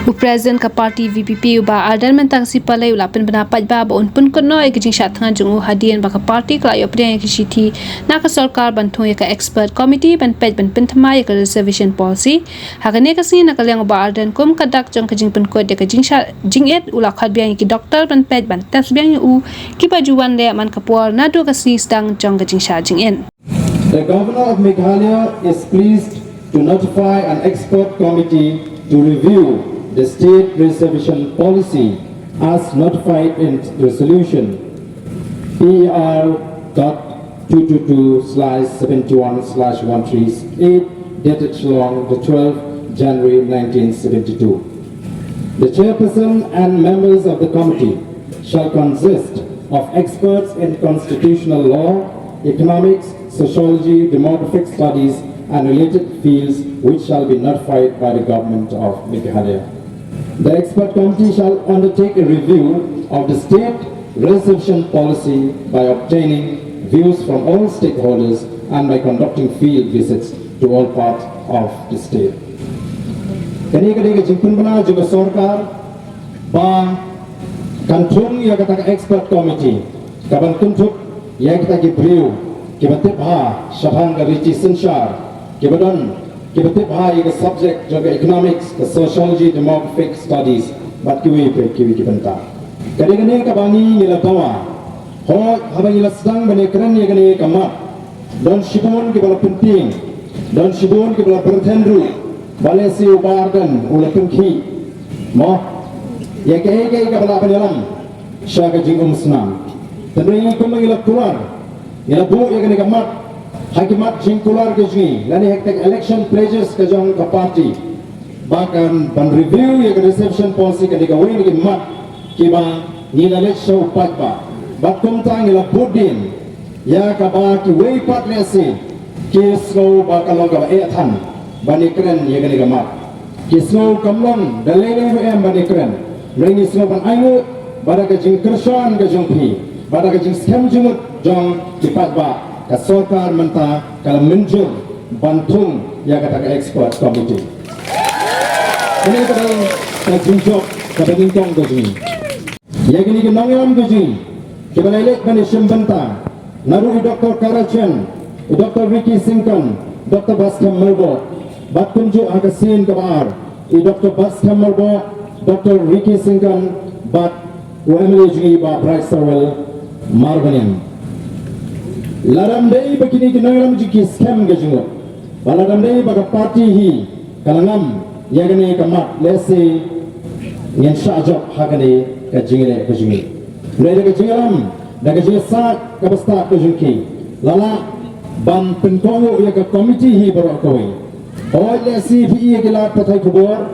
Presiden ka parti VPP ba aldan mentang si palai ulapan pendapat ba on pun kono e kijing sat tengah jungu hadian ba ka parti kala yo priang ki siti na ka sarkar bantu ya ka expert committee ban pej ban pentama ya ka reservation policy hagane ka sin na kalyang ba aldan kum kadak jong kijing pen ko de ka jing sat jing et ula khat biang ki doctor ban pej ban tes biang u ki pajuan le man ka por na do ka si stang jong ka jing sat jing en. The Governor of Meghalaya is pleased to notify an expert committee to review the state reservation policy as notified in resolution PER.222/71/138 dated Shillong the 12th January 1972. The chairperson and members of the committee shall consist of experts in constitutional law, economics, sociology, demographic studies and related fields which shall be notified by the government of Meghalaya. The expert committee shall undertake a review of the state reservation policy by obtaining views from all stakeholders and by conducting field visits to all parts of the state. Kani-kani jingpun bana juga sarkar ba kantung ya kata expert committee kaban kuntuk ya kita gibriu kibatip ha shabang garici senshar kibadan kibatip ha ya subject juga economics the sociology demographic studies bat kiwi kibanta kani-kani kabani nila tawa ho habang nila sedang bani keren ya kani kamat don shibon kibala penting don shibon kibala bertendru balesi ubardan ula pengki mo ya ke kabala penyalam syaga jingum senam tenri kumang ila keluar ila bu ya kani kamat hakimat jing keluar ke sini lani hektek election pledges ke jong ke parti bahkan ban review ya ke reception policy ke digawin ke mat kiba nila let show patba bakum tang ila budin ya ka ba ki way pat lesi ki slow ba kalong ka ethan bani keren ya ke digamat ki slow kamlong dalele em bani keren ringi slow ban ayu bada ke jing kershan ke jong pi bada ke jing scam jumut jong ki patba ka sarkar menta kala menjur bantung ya kata ka expert committee ini ka jinjok ka bintong ko jing ya gini ke nangyam ko jing ke balelek bani shembanta naru Dr. Karachen Dr. Ricky Singkan Dr. Baskam Melbo bat kunju agasin ka bar Dr. Baskam Melbo Dr. Ricky Singkan bat UML jing ba Bryce Sowell Marvanian Laram dei begini kenangan jiki scam gejungo. Laram dei baga parti hi kalangam yagani kamat lesi ngen syajok hagani kejingile kejingi. Mereka kejingalam daga jesa kabasta kejungki. Lala ban penkongo yaga komiti hi barokoi. Oi lesi PE gila patai kubur.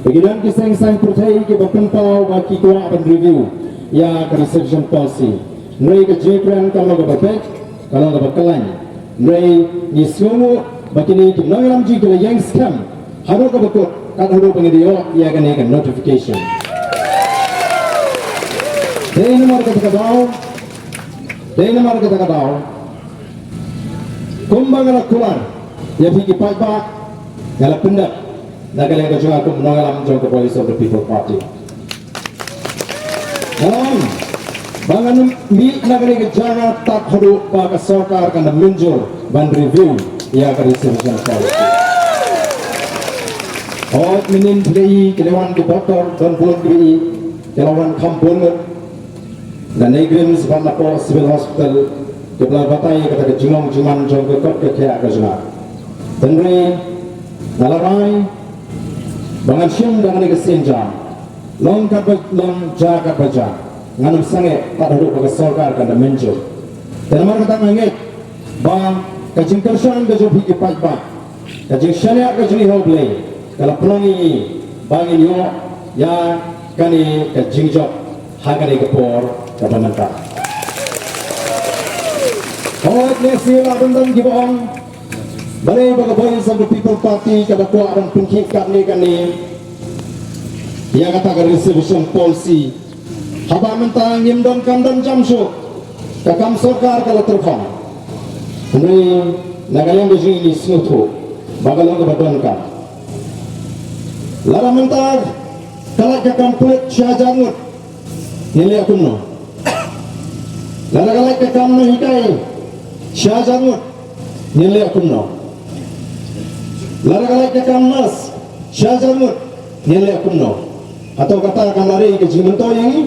Begidan kiseng sang patai ke bakentau baki kuah ban review ya ke reception policy. Mereka jekran kalau gabapek kalau dapat bakalan, mereka ni semua begini tu nangyam jika yang scam harus kebetul kat harus pengedio ia akan ikan notification. Dari nomor kita tahu, kumbang ala keluar, ya pergi pajak, ngala pendak, nak kalian kacung aku menangalam jong ke Voice of the People Party. Bangan mi nagari ke jana tak haru pa ka sarkar kana menjur ban review ya ka reservation policy. Hot minin play kelewan ke doktor dan pulun diri kelewan kampung dan negrims ban lapo civil hospital ke belah batai kata ke jingong juman jong ke kot ke kaya ka jana. Tenri nalarai bangan syam dengan ke senja long jaga baja nganam sange tak duduk bagi sarkar kanda menjur. Dan mereka kata ngangit bang kajing kersan kajing pergi pajak kajing syariat kajing hoblay kalau pelongi bang ini ya kani kajing job hagani kepor kata mentah. Hot lesi lah bendam kibong balai bagi Voice of the People Party kata kuat dan pengkik kani ya kata ke reservation policy haba mentang yimdon kamdon jamsuk kakam sarkar kala terfam ini nagalang begini snutu bagalong kebetulan kan lara mentang kalau kakam pelit syajangut nilai aku no kalau kakam no hikai syajangut nilai aku no kalau kakam nas syajangut nilai aku no atau kata akan lari ke jimanto yang ini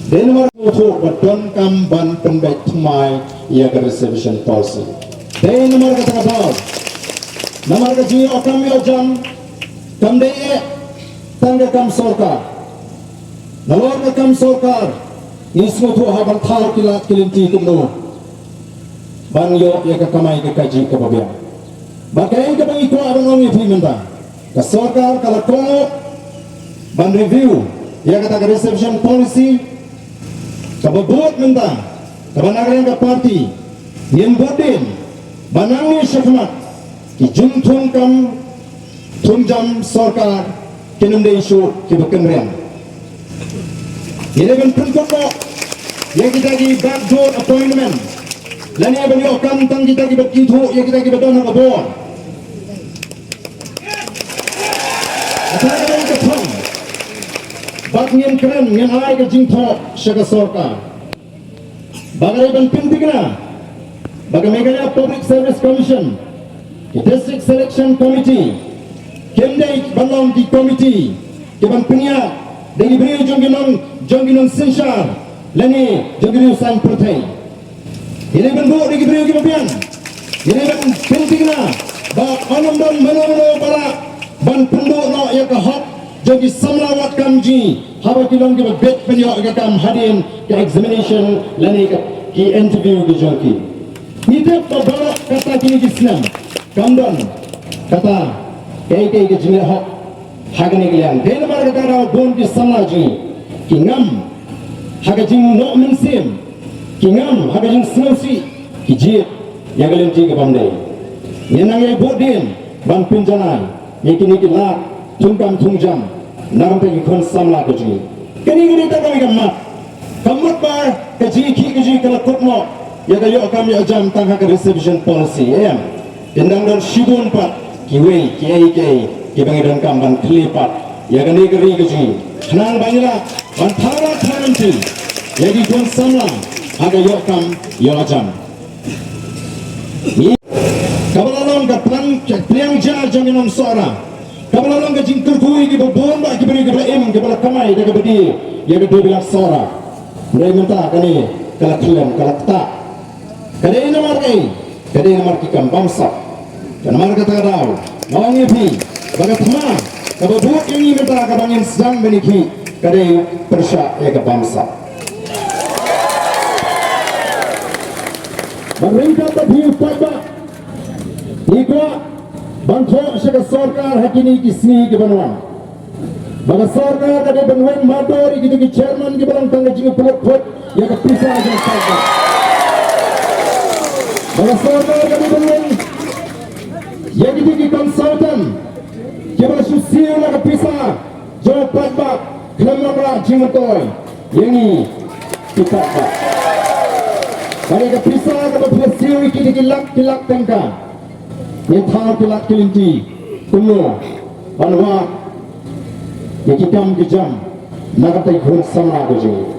Denmark untuk badon kam ban penbaik tumai ia ke reservation policy Denmark kata kata nomor ke jini okam jam kam deye tangga kam sorkar nalor ke kam sorkar nismu tu haban thar kilat kilinti kumno ban yo ia ke kamai ke kaji ke babian bakai ke bangi ko abang ngi fi menda ke sorkar kala kongo ban review ia kata ke reception policy kababot menda kabanagaran ke party yen bodin banangi syakmat ki jumthun kam tunjam sorkar kinum de isu ki bekenrian ini ben penkoko yang kita di backdoor appointment lani ben yo kam tang kita ki bekitu yang kita ki bedon abon atau ke thong bak ngin kren ngin ai ke jingtho shaga sorkar bagare ben pintigna bagamegala public service commission district selection committee Kendai balong di komiti keban punya dengan beri jongginong sensar lani jongginong sang pertai ini bentuk dengan beri kebabian ini ben pentingna ba onam don mano para ban penduk no ya ka hot jogi samlawat kamji haba kilong ke bet penyo ke kam hadin ke examination lani ke interview ke jongki ni te babalak kata kini kisnam kamdon kata kay ke jine hok hagane gilian Denmark kata bon di samaji kingam hagajing no mensim kingam hagajing snowsi kijit yagalen ji ke bamdai yenang ye bodin ban pinjanai yekini kilak tungkam tungjam naram pe kon samla ke ji kini ta kami gamma kamut bar ke ji ki ke ji kala kotmo yagayo kami ajam tangha ke reception policy em tendang don shibun pat kiwei kiai kibangidan kamban klipat ya gani geri keji nang bangila bantara tharanti yagi kon samla aga yokam yajam ni kabalalong ka priang ja janginom sora kabalalong ka jingkur kui ki bobon ba ki beri ki em ki bala kamai daga bedi ya ga dobila sora ndai menta kani kala khilam kala ta kade namar ki kam bangsa dan marga tagaraw mawangi pi bagat ma kababut yang ini minta kabangin sedang beniki kadai persya ya ke bangsa pemerintah tadi upaya ikwa bantu syaka sorkar hakini kisni ke banuan bagat sorkar kadai banuan madori gitu ke chairman ke balang tangga jingi peluk ya ke pisah aja sorkar bagat sorkar kadai banuan yang itu konsultan kita susiu nak pisah jawab bak kelemah jingatoy yang ini kita bak mereka pisah kita susiu kita kilak tengka ni thar kilak kilinti kuno balwa yang kita menjam nak tay ghun sama dojo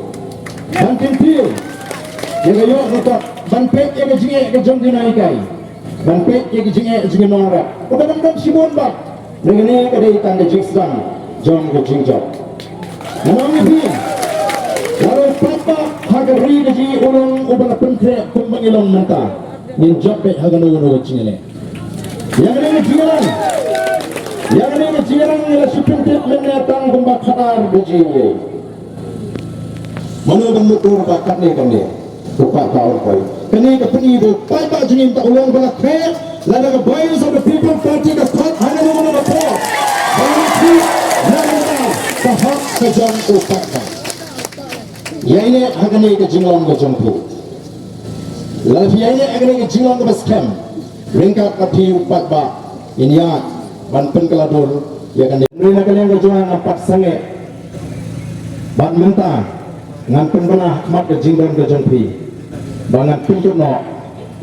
dan kintil yang ayo kita banpet yang jinge ke jom dinai kai banpet yang jinge nora udah dan sibon bak dengan ini kadai tanda jingsdan jom ke jingjok namanya dia lalu papa hagari gaji ulung ubah pentre kumbang ilong menta nin jopet haganu uno jingele yang ini jingelan ila supintit menetang kumbak khatar gaji mana benmutur bakat ni kan dia buka tahun koi kini ke penibu papa jingin tak ulung bala kaya lalu ke voice of the people party ke thot haganu uno bapor bangsi nanda tahap kejam upaka ya ini hagani ke jinglong ke jompu lalu ya ini hagani ke jinglong ke baskem ringkat kapi upat ba ini ya ban penkeladur ya kan mereka kalian kejuang empat sange ban mentah ngan penbenah mat ke jinglong ke jompi bangat pintu no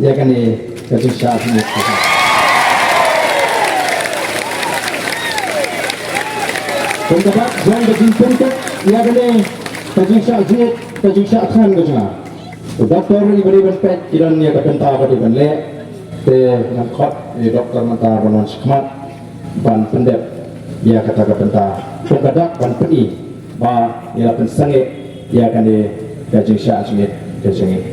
ya kan ni kejuang ini Pendapat yang berjimpunkan ia kena terjingsak jid, terjingsak khan ke jangan. Doktor ibu-ibu pet kiran ia kepentar pada benlek te nakot doktor mata banon skmat ban pendep ia kata kepentar pengadak ban peni ba ia pen sangit ia kena terjingsak jid ke jangan.